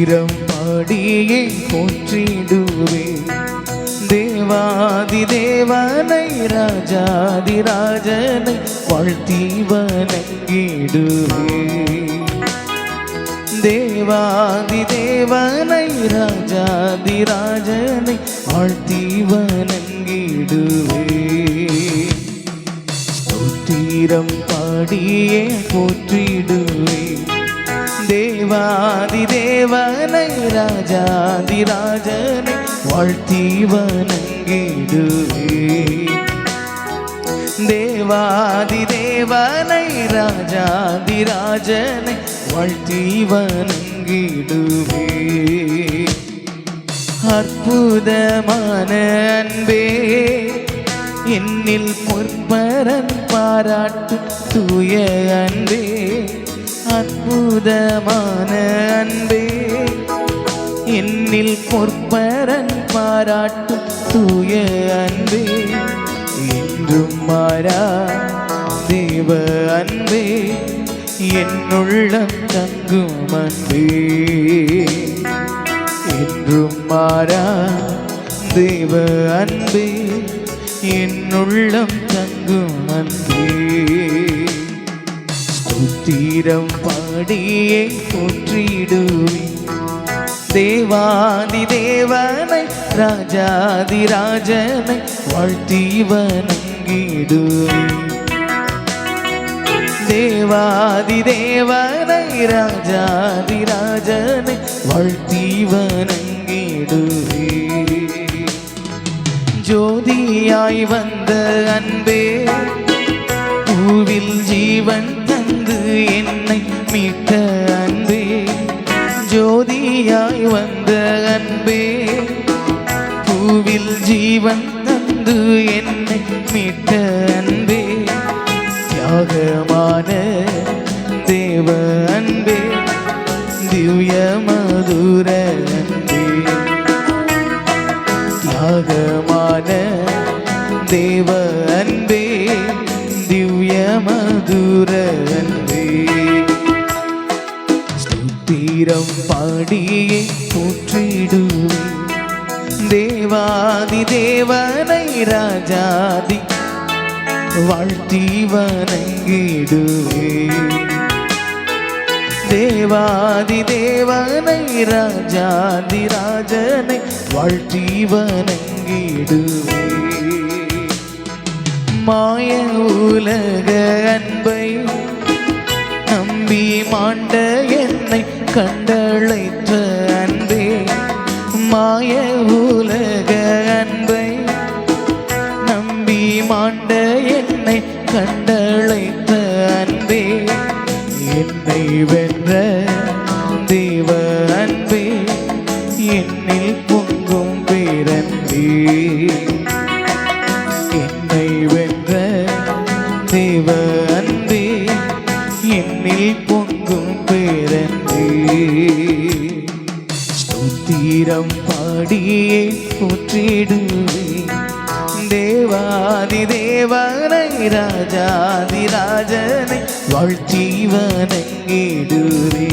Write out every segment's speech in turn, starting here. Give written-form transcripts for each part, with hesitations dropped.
ஸ்தோத்திரம் பாடியே போற்றிடுவே தேவாதி தேவனை ராஜாதி ராஜனை வாழ்த்தி வணங்கிடுவே தேவாதி தேவனை ராஜாதி ராஜனை வாழ்த்தி வணங்கிடுவே ஸ்தோத்திரம் பாடியே போற்றிடுவே தேவாதி தேவனை ராஜாதி ராஜனை வாழ்த்தி வணங்கிடுவே தேவாதி தேவனை ராஜாதி ராஜனை வாழ்த்தி வணங்கிடுவே அற்புதமான அன்பே என்னில் பொற்பரன் பாராட்டு தூய அன்பே அற்புதமான அன்பே என்னில் பொற்பரன் பாராட்டு தூய அன்பே என்றும் மாறா தேவ அன்பே என்னுள்ளம் தங்கும் அன்பே என்றும் மாறா தேவ அன்பே என்னுள்ளம் தங்கும் அன்பே ஸ்தோத்திரம் பாடியே போற்றிடுவே தேவாதி தேவனை ராஜாதி ராஜனை வாழ்த்தி வணங்கிடுவே தேவாதி தேவனை ராஜாதி ராஜனை வாழ்த்தி வணங்கிடுவே ஜோதியாய் வந்த அன்பே பூவில் ஜீவன் தந்து என்னை மீட்ட அன்பே ஜோதியாய் வந்த அன்பே பூவில் ஜீவன் தந்து என்னை மீட்ட அன்பே தியாகமான தேவ அன்பே திவ்ய மதுர அன்பே தியாகமான தேவ அன்பே திவ்ய மதுர அன்பே ஸ்தோத்திரம் பாடியே போற்றிடுவே தேவாதி தேவனை ராஜாதி வாழ்த்தி வணங்கிடுவே தேவாதி தேவனை ராஜாதி ராஜனை வாழ்த்தி வணங்கிடுவே மாய உலக அன்பை நம்பி மாண்ட என்னை கண்டழைத்த அன்பே மாய உலக அன்பை நம்பி மாண்ட என்னை கண்டழைத்த அன்பே என்னை வென்ற தேவ அன்பே என்னில் பொங்கும் பேரன்பே என்னை வென்ற தேவ அன்பே என்னில் பொங்கும் பேரன்பே ஸ்தோத்திரம் பாடியே போற்றிடுவே தேவாதி தேவனை ராஜாதி ராஜனை வாழ்த்தி வணங்கிடுவே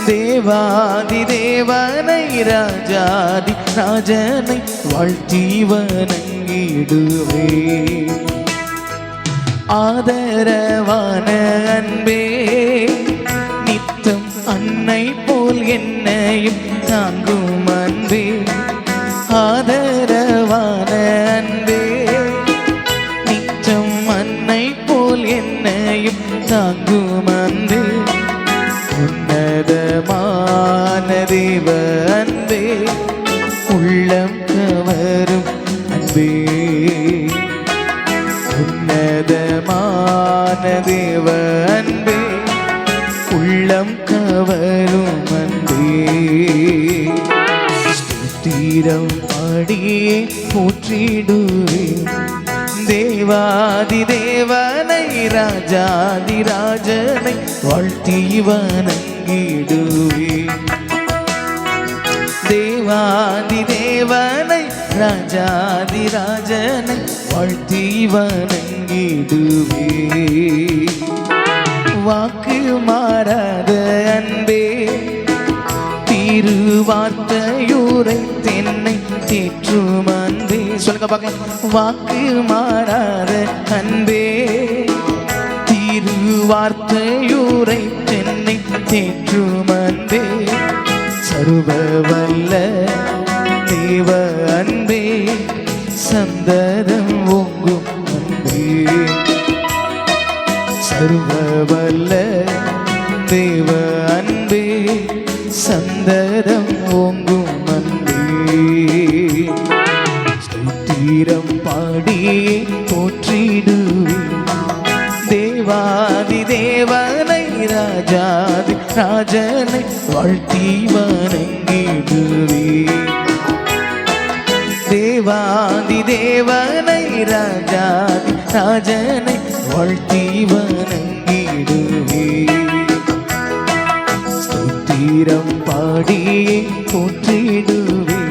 தேவாதி தேவனை ராஜாதி ராஜனை வாழ்த்தி வணங்கிடுவே ஆதரவான அன்பே நித்தம் அன்னை போல் என்னையும் தாங்கும் அன்பே ஆதரவான அன்பே நிச்சம் அன்னை போல் என்னையும் தாங்கும் அன்பே உன்னதமான தேவ அன்பே உள்ளம் கவரும் அன்பே உன்னதமான தேவ அன்பே உள்ளம் கவரும் அன்பே ஸ்தோத்திரம் பாடியே போற்றிடுவே தேவாதி தேவனை ராஜாதி ராஜனை வாழ்த்தி வணங்கிடுவே தேவாதி தேவனை ராஜாதி ராஜனை வாழ்த்தி வணங்கிடுவே வாக்கு மாறாத அன்பே வார்த்தையூரை தென்னை தேற்றும் அன்பே. சொல்லுங்க பார்க்கலாம். வாக்கு மாறாத அன்பே, வார்த்தையூரை தென்னை தேற்றும் அன்பே, சர்வ வல்ல தேவ அன்பே, சந்ததம் ஓங்கும் அன்பே, சர்வ வல்ல தேவ அன்பே, சந்ததம் ஓங்கும் அன்பே. ஸ்தோத்திரம் பாடியே போற்றிடுவே தேவாதி தேவனை, ராஜாதி ராஜனை வாழ்த்தி வணங்கிடுவே. தேவாதி தேவனை, ராஜாதி ராஜனை வாழ்த்தி வணங்கிடுவே. ஸ்தோத்திரம் பாடியே போற்றிடுவே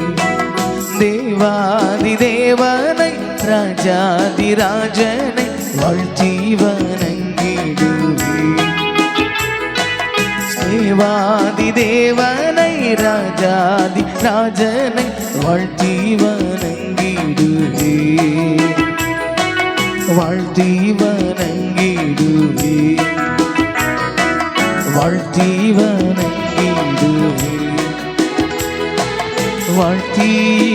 தேவாதி தேவனை, ராஜாதி ராஜனை வாழ்த்தி வணங்கிடுவே. தேவாதி தேவனை, ராஜாதி ராஜனை வாழ்த்தி வணங்கிடுவே, வாழ்த்தி வணங்கிடுவே, வாழ்த்தி வணங்கிடுவே, வாழ்த்தி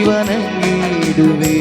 வணங்கிடுவே.